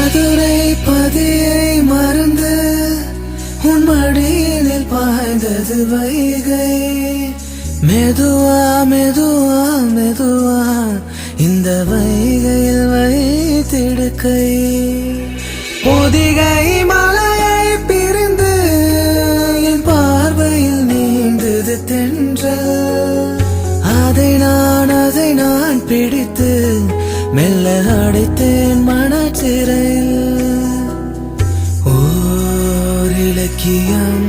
மதுரை பதியை மறந்து உன் மடியினில் பாய்ந்தது வைகை. மெதுவா மெதுவா மெதுவா இந்த வைகையில் வைத்திடுக்கை. பொதிகை மலையை பிரிந்து என் பார்வையில் நீந்தது தென்றல். அதை நான் பிடித்து மெல்ல அடைத்தேன் மனச்சிறையில். ஓர் இலக்கியம்